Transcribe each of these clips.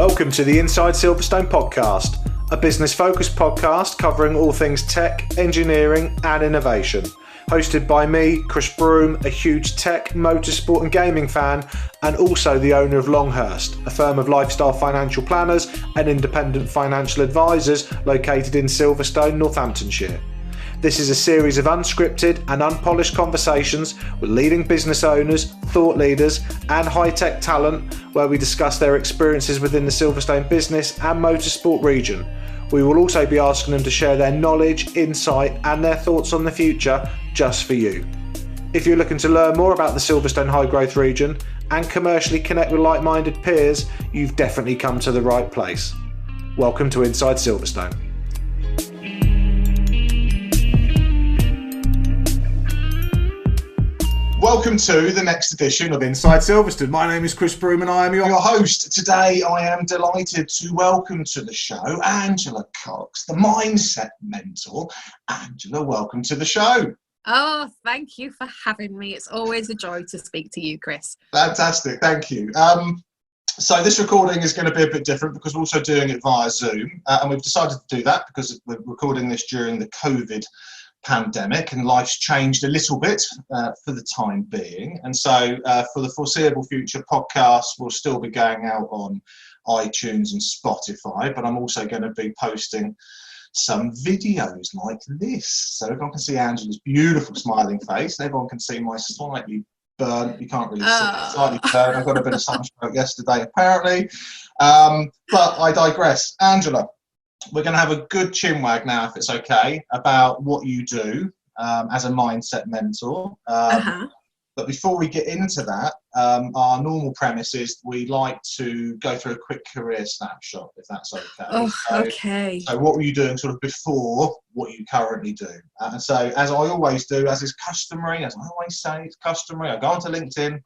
Welcome to the Inside Silverstone podcast, a business-focused podcast covering all things tech, engineering and innovation. Hosted by me, Chris Broome, a huge tech, motorsport and gaming fan, and also the owner of Longhurst, a firm of lifestyle financial planners and independent financial advisors located in Silverstone, Northamptonshire. This is a series of unscripted and unpolished conversations with leading business owners, thought leaders and high-tech talent where we discuss their experiences within the Silverstone business and motorsport region. We will also be asking them to share their knowledge, insight and their thoughts on the future just for you. If you're looking to learn more about the Silverstone high growth region and commercially connect with like-minded peers, you've definitely come to the right place. Welcome to Inside Silverstone. Welcome to the next edition of Inside Silverstone. My name is Chris Broome and I am your host. Today I am delighted to welcome to the show Angela Cox, the mindset mentor. Angela, welcome to the show. Oh, thank you for having me. It's always a joy to speak to you, Chris. Fantastic, thank you. So this recording is going to be a bit different because we're also doing it via Zoom. And we've decided to do that because we're recording this during the COVID pandemic and life's changed a little bit for the time being, and so for the foreseeable future, podcasts will still be going out on iTunes and Spotify, but I'm also going to be posting some videos like this so everyone can see Angela's beautiful smiling face and everyone can see my slightly burnt, you can't really see it, slightly burnt, I've got a bit of sunstroke yesterday apparently, but I digress. Angela, we're going to have a good chinwag now, if it's okay, about what you do as a mindset mentor. But before we get into that, our normal premise is we like to go through a quick career snapshot, if that's okay. Oh, okay. So what were you doing sort of before what you currently do? And so, as I always do, as is customary, as I always say, it's customary, I go onto LinkedIn,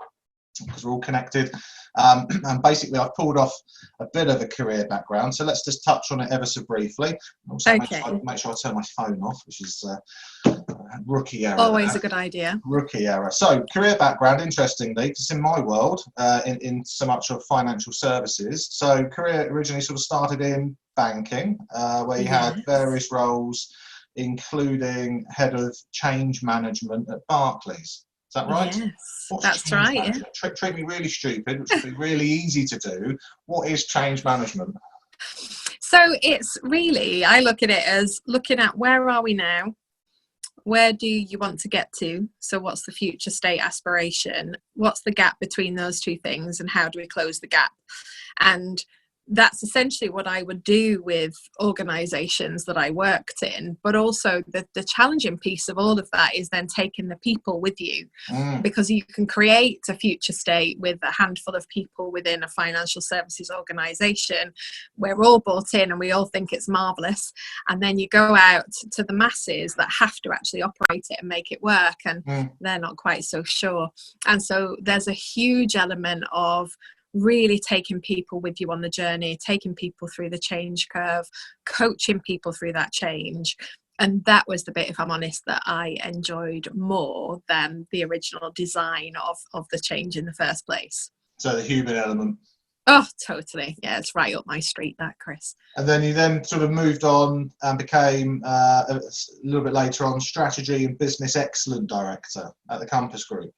because we're all connected, and basically I've pulled off a bit of a career background, so let's just touch on it ever so briefly. Also okay. make sure I turn my phone off, which is rookie error. Always a good idea. Rookie error. So career background, interestingly, because in my world, in so much of financial services, so career originally sort of started in banking, where you had various roles, including head of change management at Barclays. Is that right? Yes, that's right. Yeah. Treat me really stupid, which would be really easy to do. What is change management? So it's really, I look at it as looking at where are we now? Where do you want to get to? So what's the future state aspiration? What's the gap between those two things? And how do we close the gap? And that's essentially what I would do with organisations that I worked in. But also the challenging piece of all of that is then taking the people with you, because you can create a future state with a handful of people within a financial services organisation. We're all bought in and we all think it's marvellous. And then you go out to the masses that have to actually operate it and make it work. And they're not quite so sure. And so there's a huge element of really taking people with you on the journey, taking people through the change curve, coaching people through that change. And that was the bit, if I'm honest, that I enjoyed more than the original design of the change in the first place. So the human element. Oh, totally. Yeah, it's right up my street, that, Chris. And then you then sort of moved on and became a little bit later on strategy and business excellence director at the Compass Group.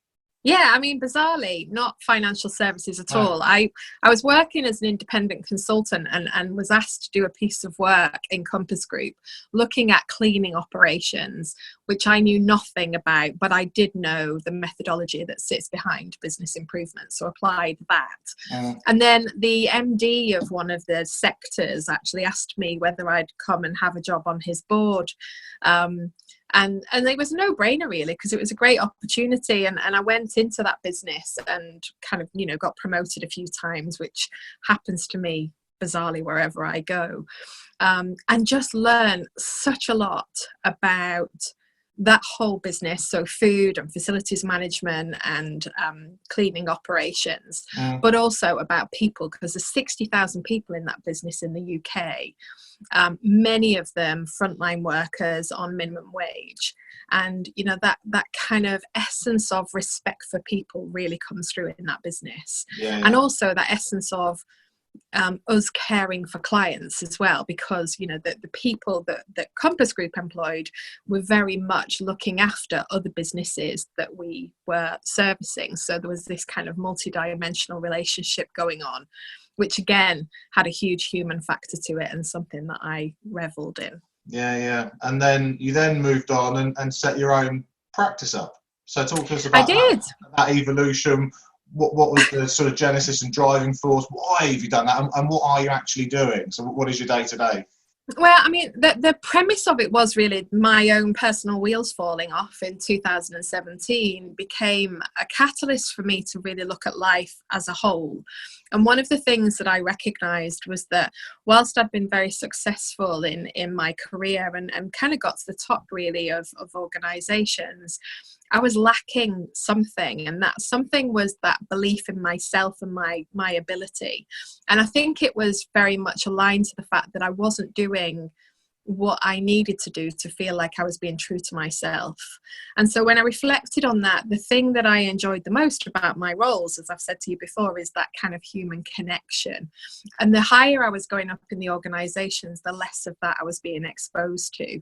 Yeah, I mean, bizarrely, not financial services at all. I was working as an independent consultant and was asked to do a piece of work in Compass Group looking at cleaning operations, which I knew nothing about, but I did know the methodology that sits behind business improvement, so applied that. And then the MD of one of the sectors actually asked me whether I'd come and have a job on his board. And it was a no-brainer really, because it was a great opportunity, and I went into that business and kind of, got promoted a few times, which happens to me bizarrely wherever I go, and just learn such a lot about that whole business, so food and facilities management and cleaning operations, but also about people, because there's 60,000 people in that business in the UK, many of them frontline workers on minimum wage. And that kind of essence of respect for people really comes through in that business. And also that essence of us caring for clients as well, because the people that Compass Group employed were very much looking after other businesses that we were servicing. So there was this kind of multi-dimensional relationship going on, which again had a huge human factor to it, and something that I reveled in. Yeah. And then you moved on and set your own practice up. So talk to us I about did. that evolution. What was the sort of genesis and driving force? Why have you done that? And what are you actually doing? So what is your day-to-day? Well, I mean, the premise of it was really my own personal wheels falling off in 2017 became a catalyst for me to really look at life as a whole. And one of the things that I recognised was that whilst I'd been very successful in my career and kind of got to the top really of organisations, I was lacking something, and that something was that belief in myself and my ability. And I think it was very much aligned to the fact that I wasn't doing what I needed to do to feel like I was being true to myself. And so when I reflected on that, the thing that I enjoyed the most about my roles, as I've said to you before, is that kind of human connection. And the higher I was going up in the organizations, the less of that I was being exposed to.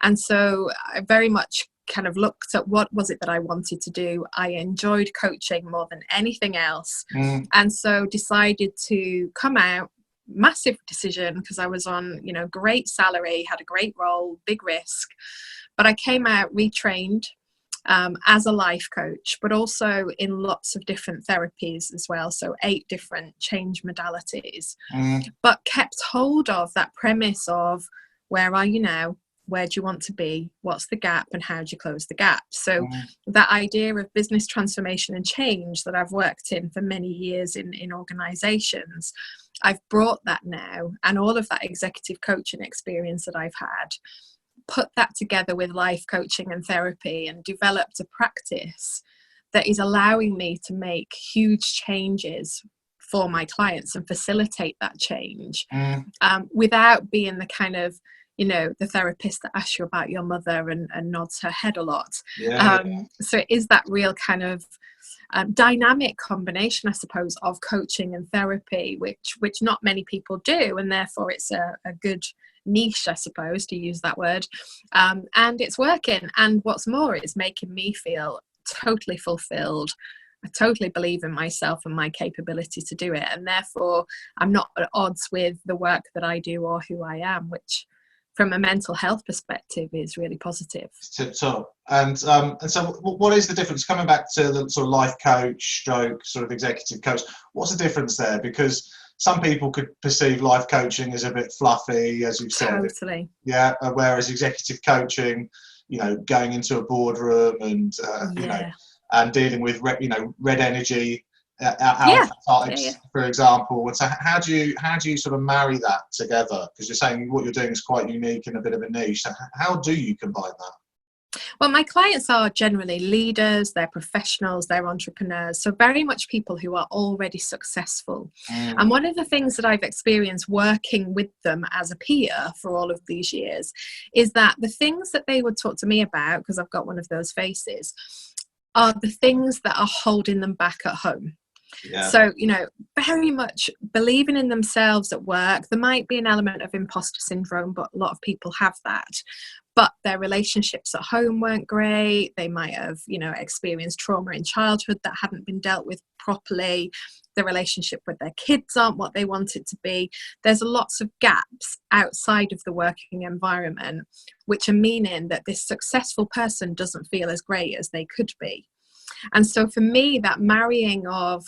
And so I very much kind of looked at what was it that I wanted to do. I enjoyed coaching more than anything else. And so decided to come out, massive decision, because I was on, great salary, had a great role, big risk. But I came out retrained as a life coach, but also in lots of different therapies as well. So 8 different change modalities, but kept hold of that premise of where are you now? Where do you want to be? What's the gap, and how do you close the gap? So that idea of business transformation and change that I've worked in for many years in organizations, I've brought that now, and all of that executive coaching experience that I've had, put that together with life coaching and therapy, and developed a practice that is allowing me to make huge changes for my clients and facilitate that change without being the kind of the therapist that asks you about your mother and nods her head a lot. So it is that real kind of dynamic combination, I suppose, of coaching and therapy, which not many people do, and therefore it's a good niche, I suppose, to use that word. And it's working. And what's more, it's making me feel totally fulfilled. I totally believe in myself and my capability to do it. And therefore, I'm not at odds with the work that I do or who I am, which from a mental health perspective is really positive. So, and so what is the difference, coming back to the sort of life coach stroke sort of executive coach, what's the difference there? Because some people could perceive life coaching as a bit fluffy, as you've said. Totally. Yeah, whereas executive coaching, going into a boardroom and, and dealing with, red energy, alpha types, for example. So how do you sort of marry that together? Because you're saying what you're doing is quite unique and a bit of a niche. So how do you combine that? Well, my clients are generally leaders, they're professionals, they're entrepreneurs, so very much people who are already successful. And one of the things that I've experienced working with them as a peer for all of these years is that the things that they would talk to me about, because I've got one of those faces, are the things that are holding them back at home. So, very much believing in themselves at work. There might be an element of imposter syndrome, but a lot of people have that. But their relationships at home weren't great. They might have, experienced trauma in childhood that hadn't been dealt with properly. The relationship with their kids aren't what they want it to be. There's lots of gaps outside of the working environment, which are meaning that this successful person doesn't feel as great as they could be. And so for me, that marrying of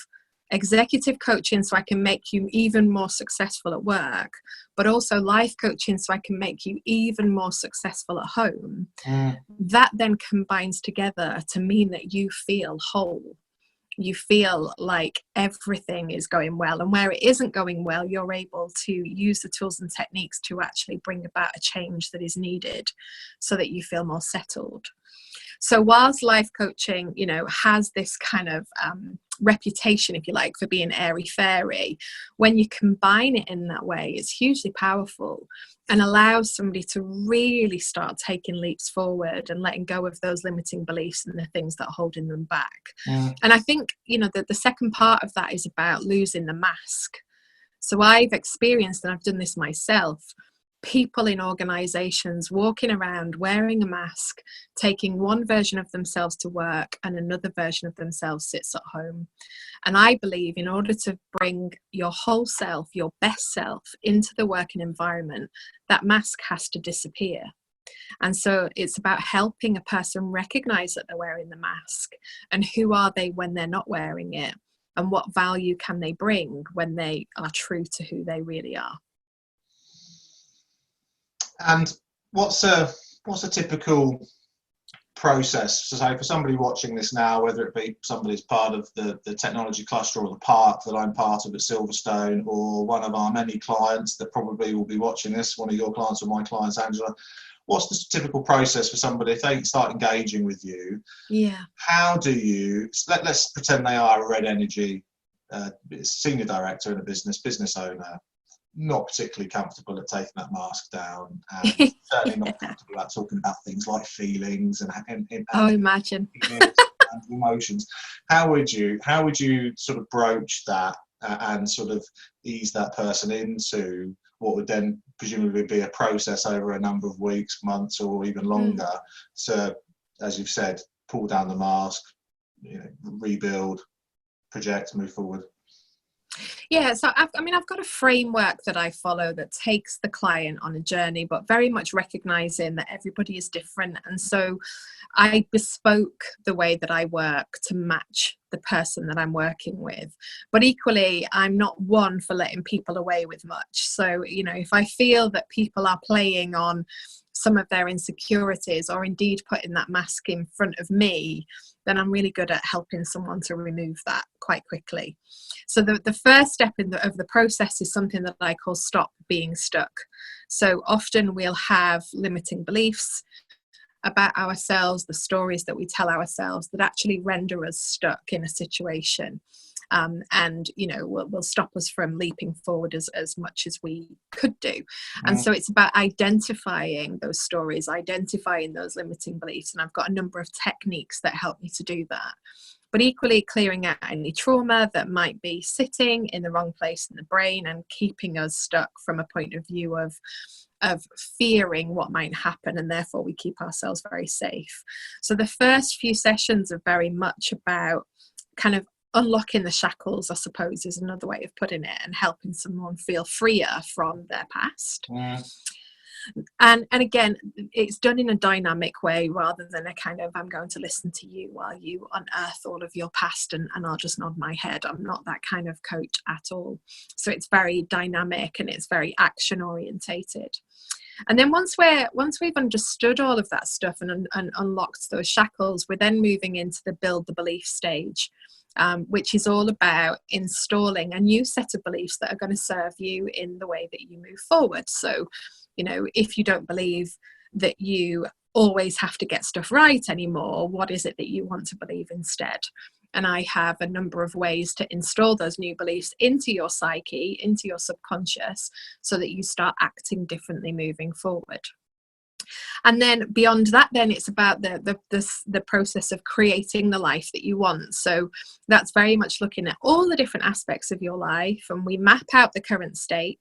executive coaching so I can make you even more successful at work, but also life coaching so I can make you even more successful at home, that then combines together to mean that you feel whole. You feel like everything is going well, and where it isn't going well, you're able to use the tools and techniques to actually bring about a change that is needed so that you feel more settled. So whilst life coaching, has this kind of reputation, if you like, for being airy-fairy, when you combine it in that way, it's hugely powerful and allows somebody to really start taking leaps forward and letting go of those limiting beliefs and the things that are holding them back. And I think, the second part of that is about losing the mask. So I've experienced, and I've done this myself, people in organizations walking around wearing a mask, taking one version of themselves to work and another version of themselves sits at home. And I believe in order to bring your whole self, your best self, into the working environment, that mask has to disappear. And so it's about helping a person recognize that they're wearing the mask, and who are they when they're not wearing it, and what value can they bring when they are true to who they really are. And what's a typical process? So say for somebody watching this now, whether it be somebody's part of the technology cluster or the park that I'm part of at Silverstone, or one of our many clients that probably will be watching this, one of your clients or my clients, Angela, what's the typical process for somebody if they start engaging with you? Yeah. How do you, let's pretend they are a Red Energy senior director in a business owner, not particularly comfortable at taking that mask down, and certainly not comfortable about talking about things like feelings and Imagine. and emotions. How would you sort of broach that and sort of ease that person into what would then presumably be a process over a number of weeks, months, or even longer to, as you've said, pull down the mask, rebuild, project, move forward? Yeah, so I've got a framework that I follow that takes the client on a journey, but very much recognizing that everybody is different. And so I bespoke the way that I work to match the person that I'm working with. But equally, I'm not one for letting people away with much. So, if I feel that people are playing on some of their insecurities, or indeed putting that mask in front of me, then I'm really good at helping someone to remove that quite quickly. So the first step of the process is something that I call stop being stuck. So often we'll have limiting beliefs about ourselves, the stories that we tell ourselves that actually render us stuck in a situation. And will stop us from leaping forward as much as we could do. And so it's about identifying those stories, identifying those limiting beliefs, and I've got a number of techniques that help me to do that. But equally, clearing out any trauma that might be sitting in the wrong place in the brain and keeping us stuck from a point of view of fearing what might happen, and therefore we keep ourselves very safe. So the first few sessions are very much about kind of unlocking the shackles, I suppose, is another way of putting it, and helping someone feel freer from their past. And again, it's done in a dynamic way rather than a kind of, I'm going to listen to you while you unearth all of your past and I'll just nod my head. I'm not that kind of coach at all. So it's very dynamic and it's very action orientated. And then once we've understood all of that stuff and unlocked those shackles, we're then moving into the build the belief stage, which is all about installing a new set of beliefs that are going to serve you in the way that you move forward. So, if you don't believe that you always have to get stuff right anymore, what is it that you want to believe instead? And I have a number of ways to install those new beliefs into your psyche, into your subconscious, so that you start acting differently moving forward. And then beyond that, then it's about the process of creating the life that you want. So that's very much looking at all the different aspects of your life, and we map out the current state.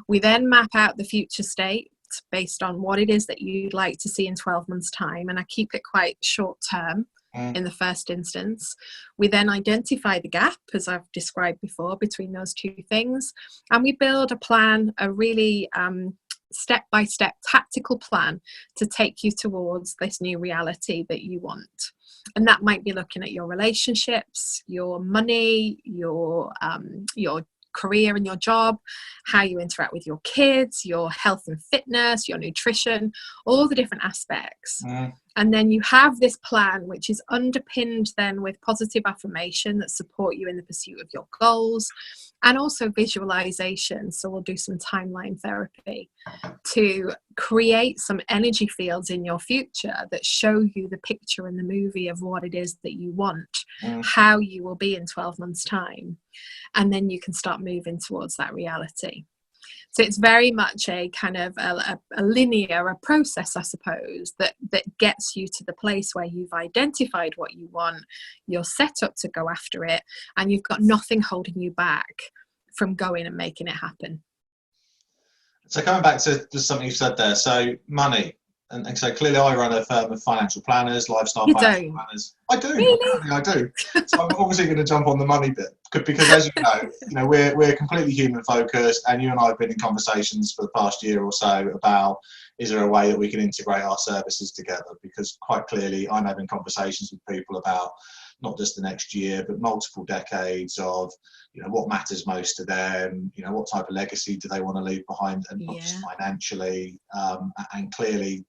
We then map out the future state based on what it is that you'd like to see in 12 months' time. And I keep it quite short term in the first instance. We then identify the gap, as I've described before, between those two things. And we build a plan, a really step-by-step tactical plan to take you towards this new reality that you want. And that might be looking at your relationships, your money, your career and your job, how you interact with your kids, your health and fitness, your nutrition, all the different aspects. And then you have this plan which is underpinned then with positive affirmation that support you in the pursuit of your goals, and also visualization. So we'll do some timeline therapy to create some energy fields in your future that show you the picture in the movie of what it is that you want, how you will be in 12 months' time. And then you can start moving towards that reality. So it's very much a kind of a linear process, I suppose, that gets you to the place where you've identified what you want, you're set up to go after it, and you've got nothing holding you back. from going and making it happen. So coming back to something you said there, so money, and so clearly I run a firm of financial planners, lifestyle You financial don't. planners. I do, Really? apparently I do. So I'm obviously going to jump on the money bit because as you know, we're completely human focused, and you and I have been in conversations for the past year or so about, is there a way that we can integrate our services together? Because quite clearly I'm having conversations with people about not just the next year, but multiple decades of, you know, what matters most to them, you know, what type of legacy do they want to leave behind, and not just financially, and clearly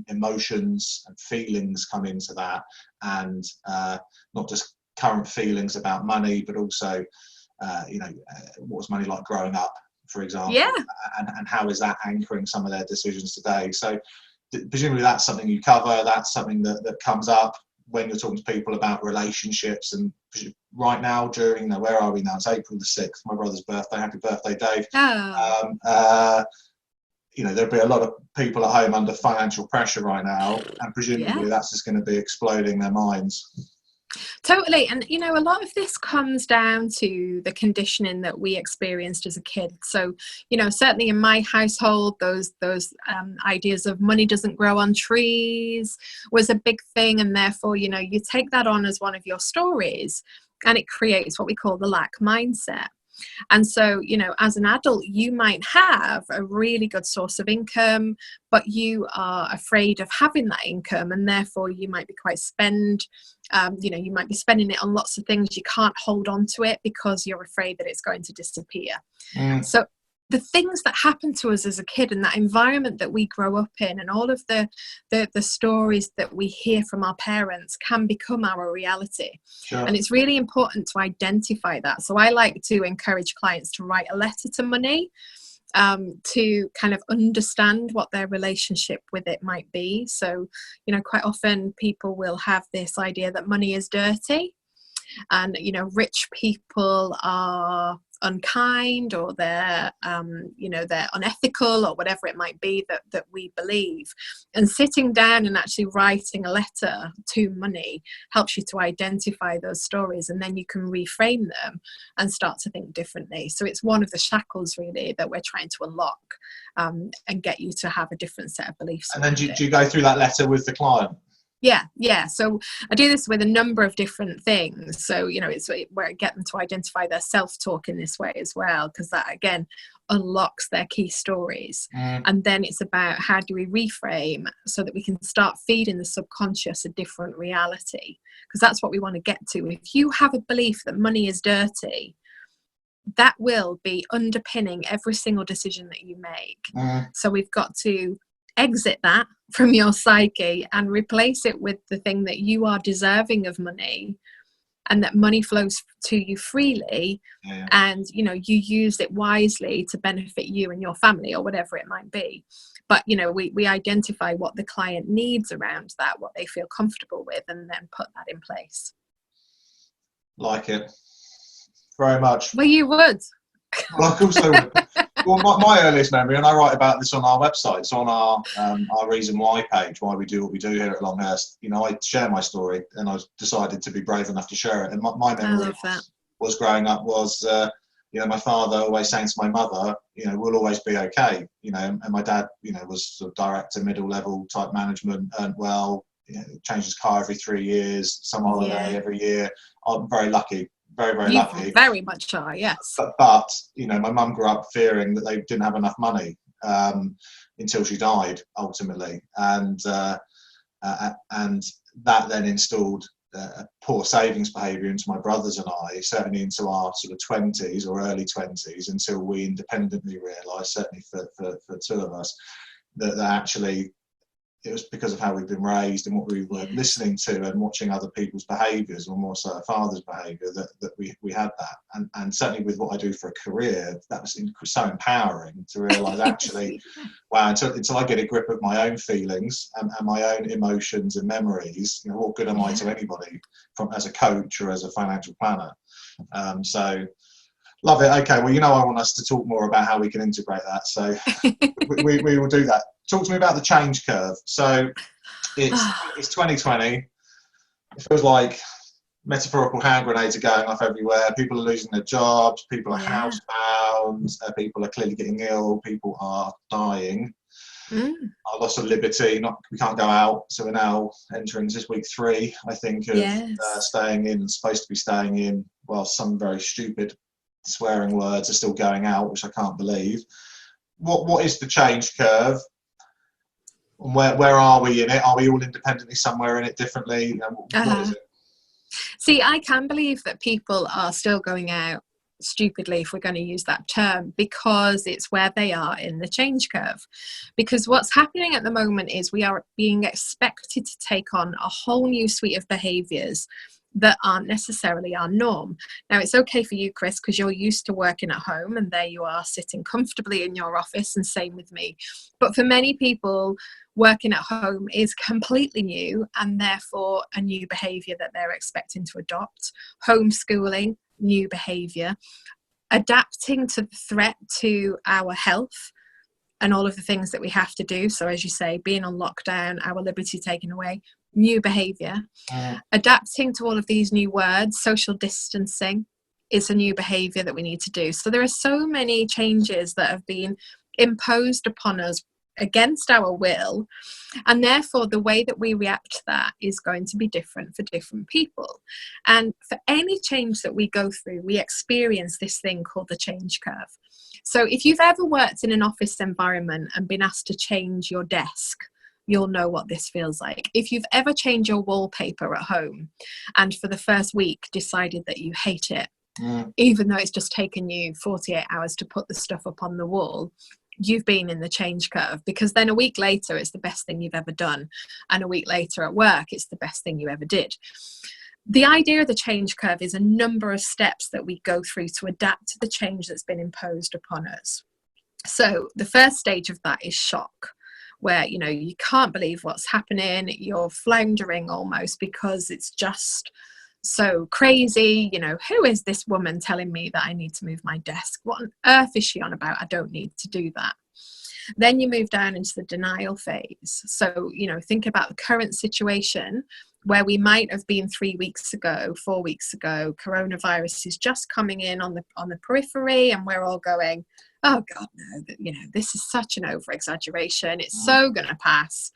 emotions and feelings come into that, and not just current feelings about money, but also, you know, what was money like growing up, for example, and how is that anchoring some of their decisions today. So presumably that's something you cover, that's something that comes up when you're talking to people about relationships. And right now, during, you know, where are we now? It's April the 6th, my brother's birthday. Happy birthday, Dave. You know, there'll be a lot of people at home under financial pressure right now, and presumably that's just going to be exploding their minds. Totally. And, you know, a lot of this comes down to the conditioning that we experienced as a kid. So, you know, certainly in my household, those ideas of money doesn't grow on trees was a big thing. And therefore, you know, you take that on as one of your stories, and it creates what we call the lack mindset. And so, you know, as an adult, you might have a really good source of income, but you are afraid of having that income, and therefore you might be quite you know, you might be spending it on lots of things. You can't hold on to it because you're afraid that it's going to disappear. So the things that happen to us as a kid, and that environment that we grow up in, and all of the stories that we hear from our parents can become our reality. And it's really important to identify that. So I like to encourage clients to write a letter to money, to kind of understand what their relationship with it might be. So, you know, quite often people will have this idea that money is dirty, and, you know, rich people are unkind, or they're you know, they're unethical, or whatever it might be that we believe. And sitting down and actually writing a letter to money helps you to identify those stories, and then you can reframe them and start to think differently. So it's one of the shackles really that we're trying to unlock, and get you to have a different set of beliefs. And then do you go through that letter with the client? Yeah. So I do this with a number of different things. So, you know, it's where I get them to identify their self-talk in this way as well, because that again unlocks their key stories. And then it's about, how do we reframe so that we can start feeding the subconscious a different reality, because that's what we want to get to. If you have a belief that money is dirty, that will be underpinning every single decision that you make. So we've got to exit that from your psyche and replace it with the thing that you are deserving of money, and that money flows to you freely, and, you know, you use it wisely to benefit you and your family, or whatever it might be. But, you know, we identify what the client needs around that, what they feel comfortable with, and then put that in place. Like it very much. Well, you would. Well, I also would. Well, my earliest memory, and I write about this on our website, so on our reason why page, why we do what we do here at Longhurst, you know, I share my story, and I decided to be brave enough to share it. And my memory was growing up was, you know, my father always saying to my mother, you know, we'll always be okay, you know, and my dad, you know, was sort of director, middle level type management, earned well, you know, changed his car every 3 years, some holiday every year. I'm very lucky. Very lucky. Very much are, yes. But you know, my mum grew up fearing that they didn't have enough money until she died, ultimately, and that then installed a poor savings behaviour into my brothers and I, certainly into our sort of 20s or early 20s, until we independently realised, certainly for two of us, that actually it was because of how we've been raised and what we were listening to and watching other people's behaviours, or more so our father's behaviour, that we had that. And certainly with what I do for a career, that was so empowering to realise actually, wow, until I get a grip of my own feelings and my own emotions and memories, you know, what good am I to anybody as a coach or as a financial planner? So love it. Okay, well, you know, I want us to talk more about how we can integrate that. So we will do that. Talk to me about the change curve. So it's 2020. It feels like metaphorical hand grenades are going off everywhere. People are losing their jobs. People are housebound. People are clearly getting ill. People are dying. Our loss of liberty. We can't go out. So we're now entering this week 3, I think, of staying in and supposed to be staying in, while some very stupid swearing words are still going out, which I can't believe. What is the change curve? And where are we in it? Are we all independently somewhere in it differently? What is it? See, I can believe that people are still going out stupidly, if we're going to use that term, because it's where they are in the change curve. Because what's happening at the moment is we are being expected to take on a whole new suite of behaviours that aren't necessarily our norm. Now, it's okay for you, Chris, because you're used to working at home and there you are sitting comfortably in your office, and same with me. But for many people, working at home is completely new, and therefore a new behaviour that they're expecting to adopt. Homeschooling, new behaviour. Adapting to the threat to our health and all of the things that we have to do. So as you say, being on lockdown, our liberty taken away, new behaviour. Adapting to all of these new words, social distancing is a new behaviour that we need to do. So there are so many changes that have been imposed upon us against our will, and therefore the way that we react to that is going to be different for different people. And for any change that we go through, we experience this thing called the change curve. So if you've ever worked in an office environment and been asked to change your desk, you'll know what this feels like. If you've ever changed your wallpaper at home and for the first week decided that you hate it, even though it's just taken you 48 hours to put the stuff up on the wall, you've been in the change curve, because then a week later it's the best thing you've ever done, and a week later at work it's the best thing you ever did. The idea of the change curve is a number of steps that we go through to adapt to the change that's been imposed upon us. So the first stage of that is shock, where you can't believe what's happening, you're floundering almost because it's just so crazy. Who is this woman telling me that I need to move my desk? What on earth is she on about? I don't need to do that. Then you move down into the denial phase. So, think about the current situation where we might have been 3 weeks ago, 4 weeks ago. Coronavirus is just coming in on the periphery, and we're all going, oh God, no, this is such an over-exaggeration. It's so going to pass.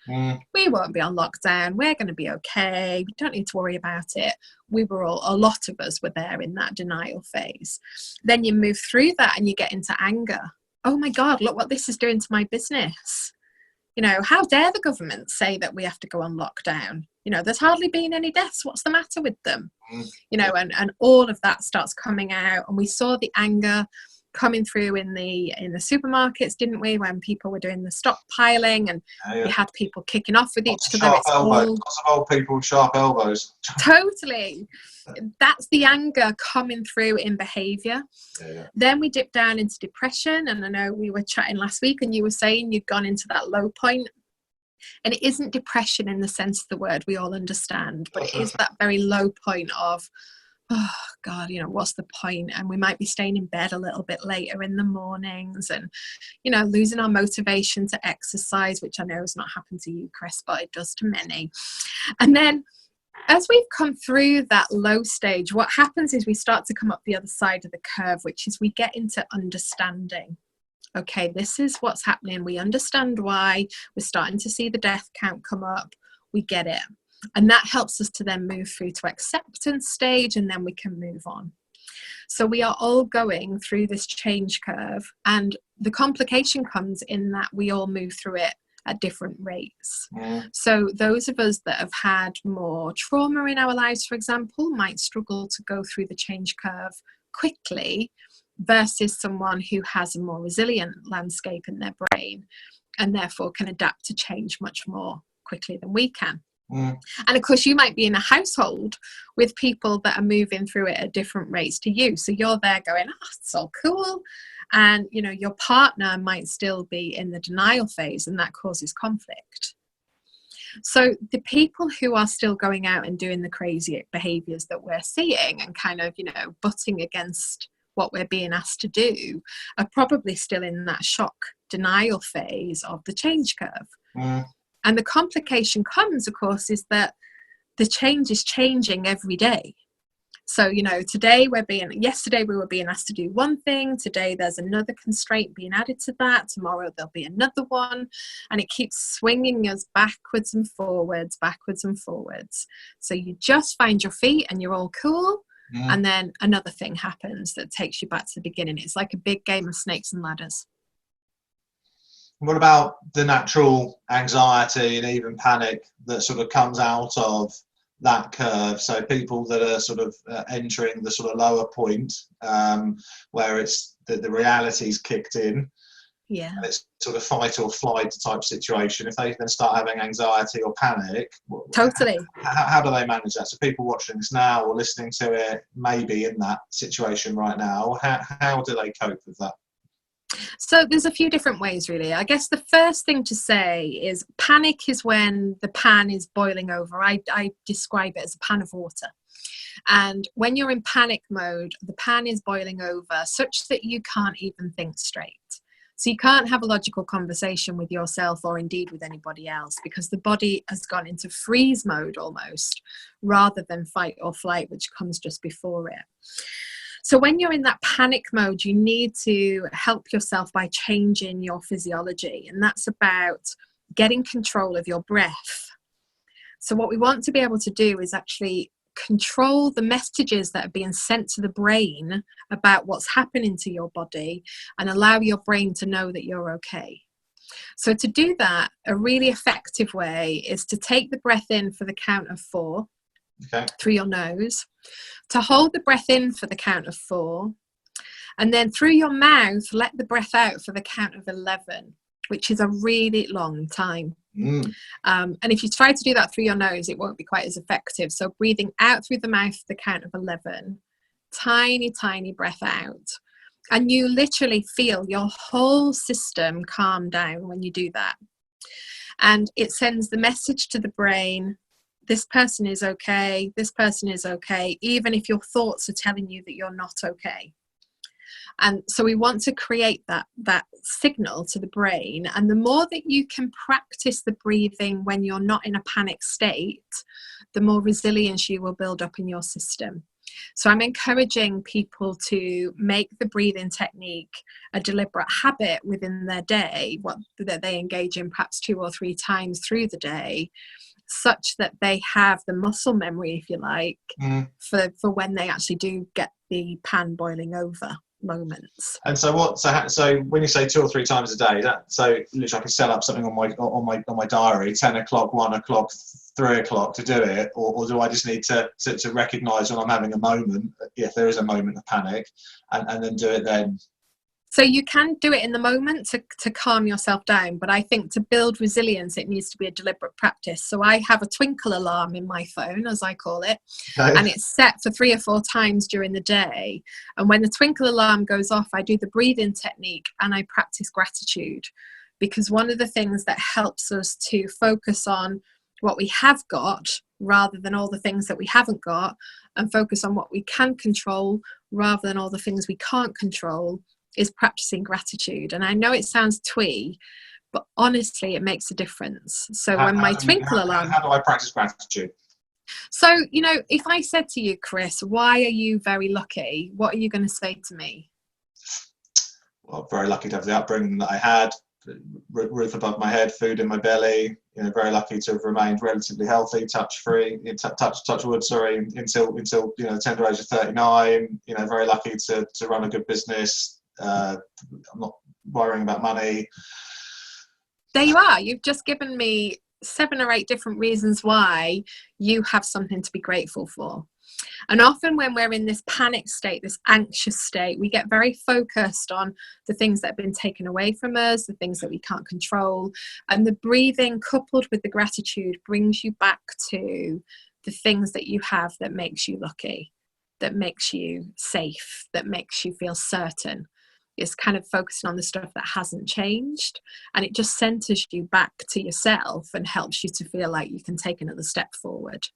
We won't be on lockdown. We're going to be okay. We don't need to worry about it. A lot of us were there in that denial phase. Then you move through that and you get into anger. Oh my God, look what this is doing to my business. How dare the government say that we have to go on lockdown? There's hardly been any deaths. What's the matter with them? And all of that starts coming out. And we saw the anger coming through in the supermarkets, didn't we, when people were doing the stockpiling, and we had people kicking off with each other. Lots of old people with sharp elbows. Totally. That's the anger coming through in behaviour. Then we dip down into depression, and I know we were chatting last week and you were saying you'd gone into that low point. And it isn't depression in the sense of the word we all understand, but it is that very low point of, oh God, what's the point? And we might be staying in bed a little bit later in the mornings, and losing our motivation to exercise, which I know has not happened to you, Chris, but it does to many. And then as we've come through that low stage, what happens is we start to come up the other side of the curve, which is we get into understanding. Okay, this is what's happening. We understand why. We're starting to see the death count come up. We get it. And that helps us to then move through to acceptance stage, and then we can move on. So we are all going through this change curve, and the complication comes in that we all move through it at different rates. So those of us that have had more trauma in our lives, for example, might struggle to go through the change curve quickly, versus someone who has a more resilient landscape in their brain and therefore can adapt to change much more quickly than we can. And of course, you might be in a household with people that are moving through it at different rates to you. So you're there going, oh, it's so cool. And, your partner might still be in the denial phase, and that causes conflict. So the people who are still going out and doing the crazy behaviours that we're seeing and kind of, butting against what we're being asked to do are probably still in that shock denial phase of the change curve. And the complication comes, of course, is that the change is changing every day. So, yesterday we were being asked to do one thing. Today there's another constraint being added to that. Tomorrow there'll be another one. And it keeps swinging us backwards and forwards, backwards and forwards. So you just find your feet and you're all cool. And then another thing happens that takes you back to the beginning. It's like a big game of snakes and ladders. What about the natural anxiety and even panic that sort of comes out of that curve? So people that are sort of entering the sort of lower point, where it's the reality's kicked in, and it's sort of fight or flight type situation. If they then start having anxiety or panic, totally, how do they manage that? So people watching this now or listening to it, maybe in that situation right now, how do they cope with that? So there's a few different ways, really. I guess the first thing to say is panic is when the pan is boiling over. I describe it as a pan of water. And when you're in panic mode, the pan is boiling over such that you can't even think straight. So you can't have a logical conversation with yourself or indeed with anybody else, because the body has gone into freeze mode almost, rather than fight or flight, which comes just before it. So when you're in that panic mode, you need to help yourself by changing your physiology. And that's about getting control of your breath. So what we want to be able to do is actually control the messages that are being sent to the brain about what's happening to your body and allow your brain to know that you're okay. So to do that, a really effective way is to take the breath in for the count of 4 through your nose, to hold the breath in for the count of 4, and then through your mouth, let the breath out for the count of 11, which is a really long time. And if you try to do that through your nose, it won't be quite as effective. So breathing out through the mouth for the count of 11, tiny, tiny breath out. And you literally feel your whole system calm down when you do that. And it sends the message to the brain, this person is okay, this person is okay, even if your thoughts are telling you that you're not okay. And so we want to create that signal to the brain. And the more that you can practice the breathing when you're not in a panic state, the more resilience you will build up in your system. So I'm encouraging people to make the breathing technique a deliberate habit within their day, that they engage in perhaps 2 or 3 times through the day, such that they have the muscle memory, if you like, for when they actually do get the pan boiling over moments. And so so when you say 2 or 3 times a day, so literally I can set up something on my diary, 10 o'clock, 1 o'clock, 3 o'clock to do it, or do I just need to recognize when I'm having a moment, if there is a moment of panic, and then do it then? So you can do it in the moment to calm yourself down, but I think to build resilience, it needs to be a deliberate practice. So I have a twinkle alarm in my phone, as I call it, and it's set for 3 or 4 times during the day. And when the twinkle alarm goes off, I do the breathing technique and I practice gratitude, because one of the things that helps us to focus on what we have got rather than all the things that we haven't got, and focus on what we can control rather than all the things we can't control, is practicing gratitude. And I know it sounds twee, but honestly it makes a difference. So when my twinkle alarm, how do I practice gratitude? So if I said to you, Chris, why are you very lucky, what are you going to say to me? Well, very lucky to have the upbringing that I had, roof above my head, food in my belly, very lucky to have remained relatively healthy, touch wood, until the tender age of 39. Very lucky to run a good business. I'm not worrying about money. There you are. You've just given me 7 or 8 different reasons why you have something to be grateful for. And often when we're in this panic state, this anxious state, we get very focused on the things that have been taken away from us, the things that we can't control. And the breathing coupled with the gratitude brings you back to the things that you have that makes you lucky, that makes you safe, that makes you feel certain. It's kind of focusing on the stuff that hasn't changed, and it just centers you back to yourself and helps you to feel like you can take another step forward.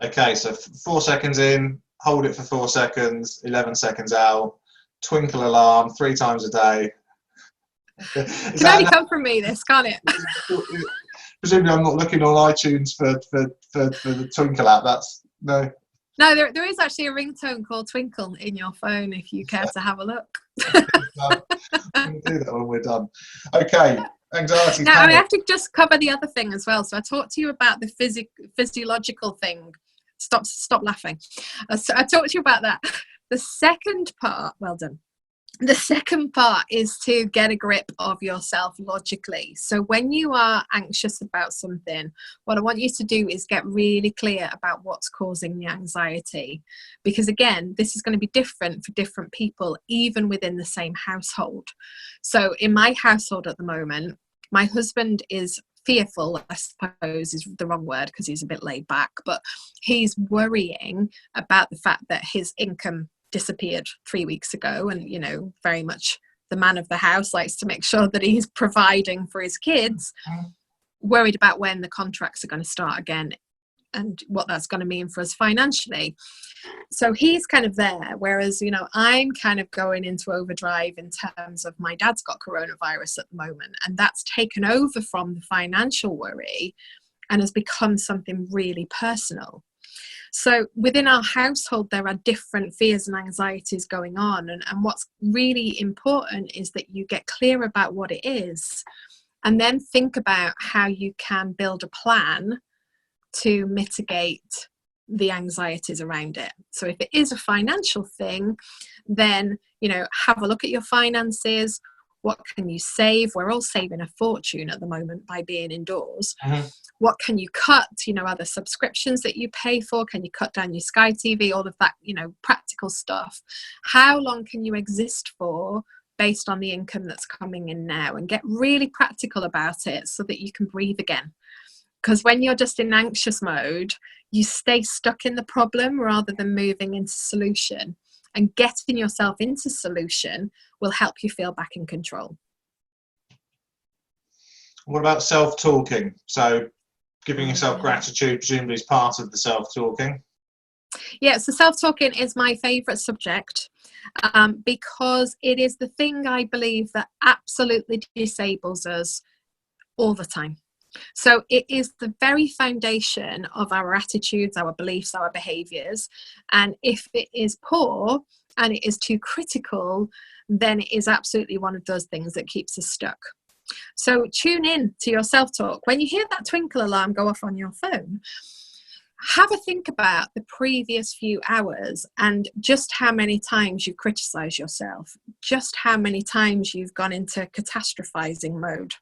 Okay, so 4 seconds in, hold it for 4 seconds, 11 seconds out, twinkle alarm 3 times a day. It can only come from me, this, can't it? Presumably I'm not looking on iTunes for the twinkle app. No. No, there is actually a ringtone called Twinkle in your phone if you care to have a look. We'll do that when we're done. Okay, anxiety. Now, I have to just cover the other thing as well. So I talked to you about the physiological thing. Stop laughing. So I talked to you about that. The second part, well done. The second part is to get a grip of yourself logically. So when you are anxious about something, what I want you to do is get really clear about what's causing the anxiety. Because again, this is going to be different for different people, even within the same household. So in my household at the moment, my husband is fearful, I suppose is the wrong word because he's a bit laid back, but he's worrying about the fact that his income disappeared 3 weeks ago, and very much the man of the house likes to make sure that he's providing for his kids, worried about when the contracts are going to start again and what that's going to mean for us financially. So he's kind of there, whereas I'm kind of going into overdrive in terms of my dad's got coronavirus at the moment, and that's taken over from the financial worry and has become something really personal. So within our household, there are different fears and anxieties going on. And what's really important is that you get clear about what it is and then think about how you can build a plan to mitigate the anxieties around it. So if it is a financial thing, then, have a look at your finances. What can you save? We're all saving a fortune at the moment by being indoors. What can you cut? Are there subscriptions that you pay for? Can you cut down your Sky TV? All of that, practical stuff. How long can you exist for based on the income that's coming in now? And get really practical about it so that you can breathe again. Because when you're just in anxious mode, you stay stuck in the problem rather than moving into solution. And getting yourself into solution will help you feel back in control. What about self-talking? So giving yourself gratitude presumably is part of the self-talking. Yeah, so self-talking is my favourite subject because it is the thing I believe that absolutely disables us all the time. So it is the very foundation of our attitudes, our beliefs, our behaviours. And if it is poor and it is too critical, then it is absolutely one of those things that keeps us stuck. So tune in to your self-talk. When you hear that twinkle alarm go off on your phone, have a think about the previous few hours and just how many times you criticize yourself, just how many times you've gone into catastrophizing mode,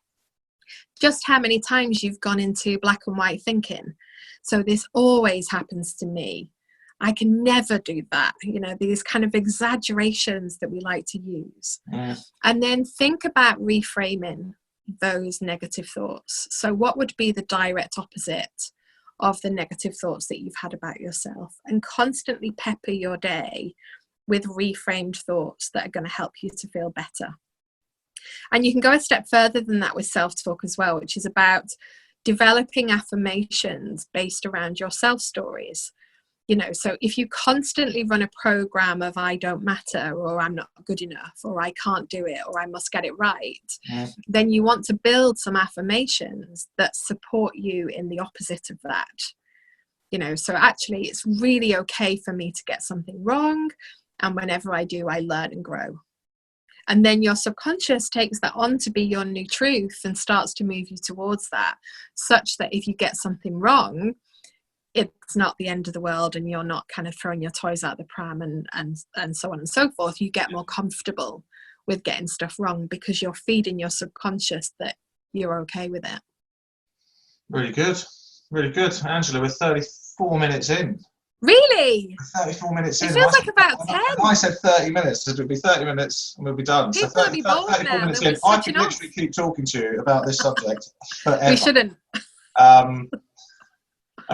just how many times you've gone into black and white thinking. So this always happens to me. I can never do that. These kind of exaggerations that we like to use. And then think about reframing those negative thoughts. So what would be the direct opposite of the negative thoughts that you've had about yourself? And constantly pepper your day with reframed thoughts that are going to help you to feel better. And you can go a step further than that with self-talk as well, which is about developing affirmations based around your self-stories. So if you constantly run a program of I don't matter, or I'm not good enough, or I can't do it, or I must get it right, then you want to build some affirmations that support you in the opposite of that. So actually it's really okay for me to get something wrong. And whenever I do, I learn and grow. And then your subconscious takes that on to be your new truth and starts to move you towards that, such that if you get something wrong, it's not the end of the world and you're not kind of throwing your toys out the pram and so on and so forth. You get more comfortable with getting stuff wrong because you're feeding your subconscious that you're okay with it. Really good. Really good. Angela, we're 34 minutes in. Really? 34 minutes in. It feels like about 10. I said 30 minutes, so it'll be 30 minutes and we'll be done. People so 34 minutes in. I could literally keep talking to you about this subject forever. We shouldn't.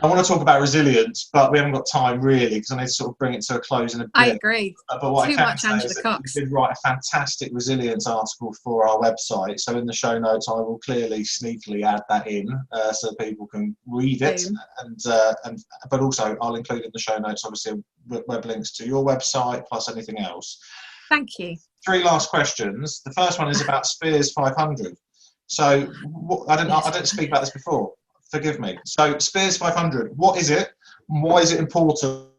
I want to talk about resilience, but we haven't got time really because I need to sort of bring it to a close in a bit. I agree. But what I can say is that you did write a fantastic resilience article for our website. So in the show notes, I will clearly sneakily add that in so that people can read it. But also I'll include in the show notes, obviously, web links to your website plus anything else. Thank you. 3 last questions. The first one is about Spears 500. So I didn't speak about this before. Forgive me. So Spears 500, what is it? Why is it important?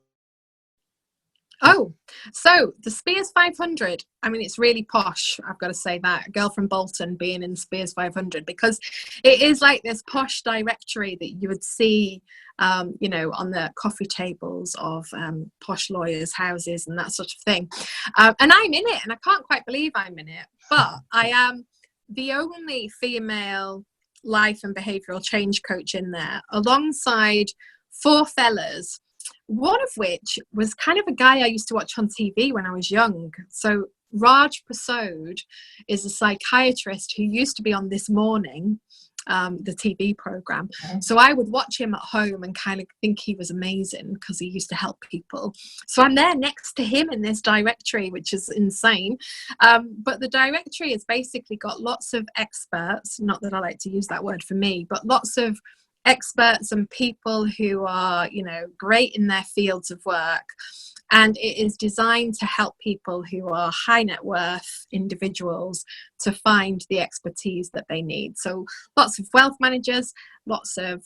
So the Spears 500, I mean, it's really posh. I've got to say that. A girl from Bolton being in Spears 500, because it is like this posh directory that you would see, you know, on the coffee tables of posh lawyers' houses and that sort of thing. And I'm in it, and I can't quite believe I'm in it. But I am the only female life and behavioural change coach in there, alongside 4 fellas, one of which was kind of a guy I used to watch on TV when I was young. So Raj Prasad is a psychiatrist who used to be on This Morning, the TV program. So I would watch him at home and kind of think he was amazing because he used to help people. So I'm there next to him in this directory, which is insane. But the directory has basically got lots of experts, not that I like to use that word for me, but lots of experts and people who are, you know, great in their fields of work. And it is designed to help people who are high net worth individuals to find the expertise that they need. So lots of wealth managers, lots of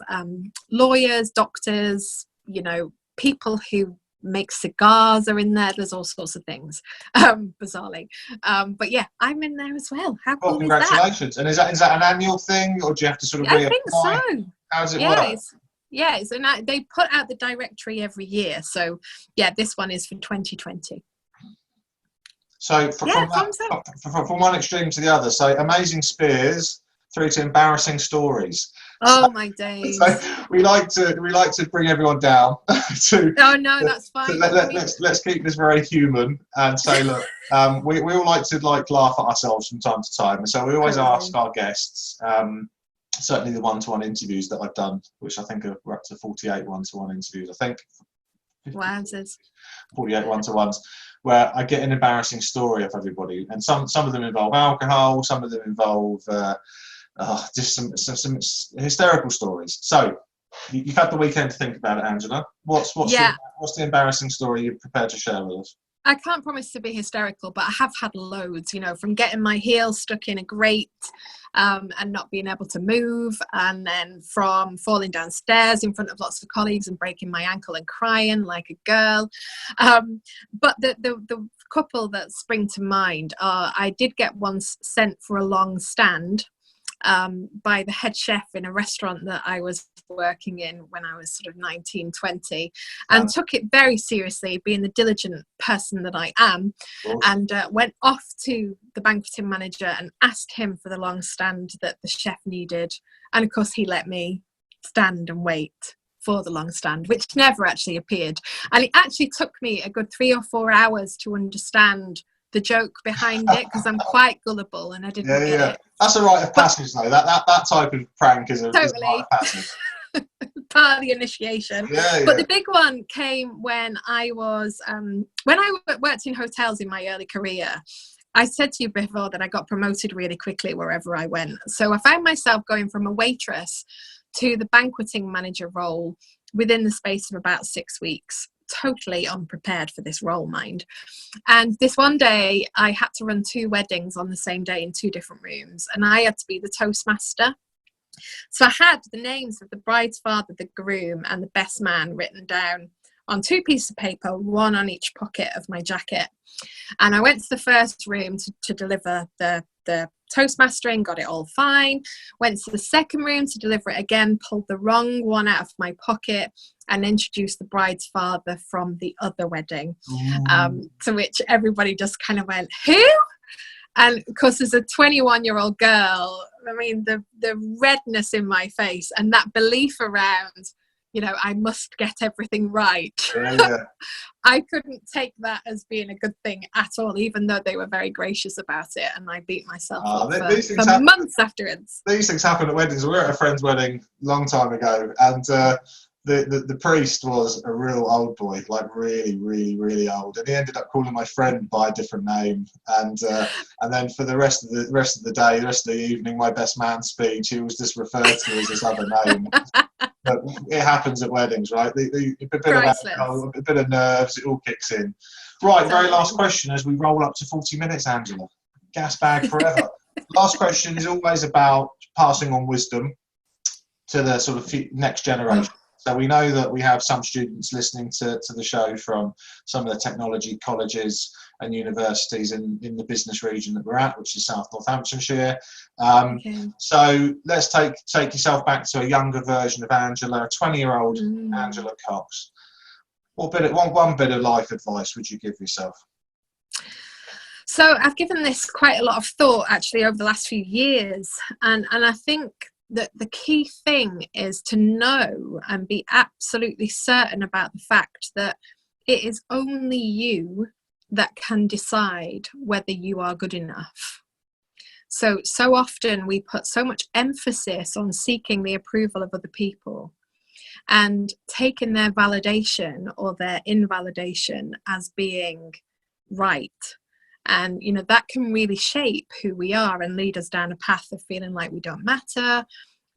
lawyers, doctors, you know, people who make cigars are in there. There's all sorts of things, bizarrely. But yeah, I'm in there as well. How cool is that? Congratulations. And is that an annual thing, or do you have to sort of reapply? I think so. How does it work? Yes, and they put out the directory every year. So yeah, this one is for 2020. So from one extreme to the other, so amazing Spears through to embarrassing stories. Oh my days! So we like to bring everyone down to. Oh no, that's fine. Let's keep this very human and say, look, we all like to laugh at ourselves from time to time, and so we always ask our guests. Certainly the one-to-one interviews that I've done, which I think we're up to 48 one-to-one interviews. I think. Wowzers. 48 one-to-ones, where I get an embarrassing story of everybody, and some of them involve alcohol, some of them involve just some hysterical stories. So you've had the weekend to think about it, Angela. What's the embarrassing story you're prepared to share with us? I can't promise to be hysterical, but I have had loads, you know, from getting my heel stuck in a grate and not being able to move, and then from falling downstairs in front of lots of colleagues and breaking my ankle and crying like a girl. But the couple that spring to mind are, I did get once sent for a long stand by the head chef in a restaurant that I was working in when I was sort of 19, 20, and took it very seriously, being the diligent person that I am, and went off to the banqueting manager and asked him for the long stand that the chef needed. And of course he let me stand and wait for the long stand, which never actually appeared. And it actually took me a good 3 or 4 hours to understand the joke behind it, because I'm quite gullible and I didn't get it. That's a rite of passage, though. That type of prank is a rite of passage. Part of the initiation. But the big one came when I was when I worked in hotels in my early career. I said to you before that I got promoted really quickly wherever I went. So I found myself going from a waitress to the banqueting manager role within the space of about 6 weeks. Totally unprepared for this role, mind. And this one day I had to run 2 weddings on the same day in 2 different rooms, and I had to be the toastmaster. So I had the names of the bride's father, the groom, and the best man written down on 2 pieces of paper, 1 on each pocket of my jacket. And I went to the first room to deliver the toastmastering, got it all fine. Went to the second room to deliver it again, pulled the wrong one out of my pocket, and introduced the bride's father from the other wedding. To which everybody just kind of went, who? And of course, as a 21-year-old girl, I mean, the redness in my face and that belief around, you know, I must get everything right. I couldn't take that as being a good thing at all, even though they were very gracious about it, and I beat myself up for months afterwards. These things happen at weddings. We were at a friend's wedding a long time ago, and the priest was a real old boy, like really, really, really old, and he ended up calling my friend by a different name. And then for the rest of the day, the rest of the evening, my best man speech, he was just referred to as his other name. But it happens at weddings, right? A bit of alcohol, a bit of nerves, it all kicks in. Right, very last question as we roll up to 40 minutes, Angela. Gas bag forever. Last question is always about passing on wisdom to the sort of next generation. So we know that we have some students listening to the show from some of the technology colleges and universities in the business region that we're at, which is South Northamptonshire. So let's take yourself back to a younger version of Angela, a 20-year-old Angela Cox. One bit of life advice would you give yourself? So I've given this quite a lot of thought actually over the last few years, and I think that the key thing is to know and be absolutely certain about the fact that it is only you that can decide whether you are good enough. So often we put so much emphasis on seeking the approval of other people and taking their validation or their invalidation as being right. And, you know, that can really shape who we are and lead us down a path of feeling like we don't matter,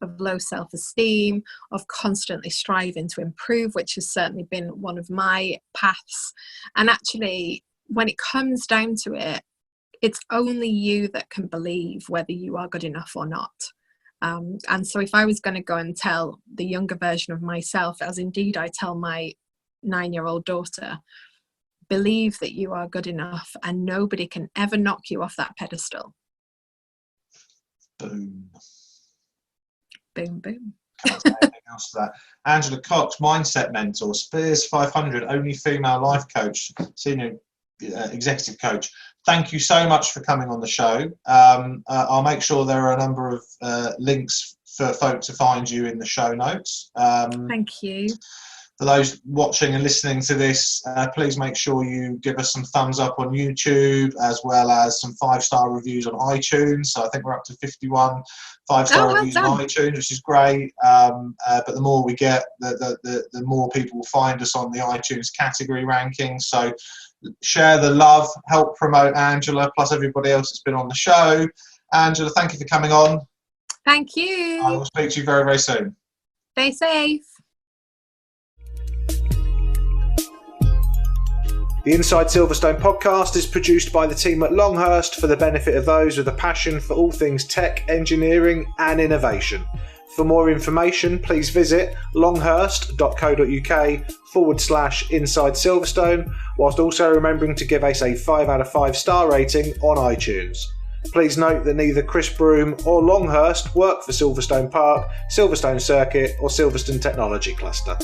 of low self-esteem, of constantly striving to improve, which has certainly been one of my paths. And actually, when it comes down to it, it's only you that can believe whether you are good enough or not. And so if I was going to go and tell the younger version of myself, as indeed I tell my 9-year-old daughter, believe that you are good enough and nobody can ever knock you off that pedestal. Boom. Boom, boom. Can't say anything else to that. Angela Cox, mindset mentor, Spears 500, only female life coach, senior executive coach. Thank you so much for coming on the show. I'll make sure there are a number of links for folk to find you in the show notes. Thank you. For those watching and listening to this, please make sure you give us some thumbs up on YouTube, as well as some 5-star reviews on iTunes. So I think we're up to 51 5-star reviews on iTunes, which is great. But the more we get, the more people will find us on the iTunes category rankings. So share the love, help promote Angela, plus everybody else that's been on the show. Angela, thank you for coming on. Thank you. I will speak to you very, very soon. Stay safe. The Inside Silverstone podcast is produced by the team at Longhurst for the benefit of those with a passion for all things tech, engineering and innovation. For more information, please visit longhurst.co.uk/Inside Silverstone, whilst also remembering to give us a 5 out of 5 star rating on iTunes. Please note that neither Chris Broome or Longhurst work for Silverstone Park, Silverstone Circuit or Silverstone Technology Cluster.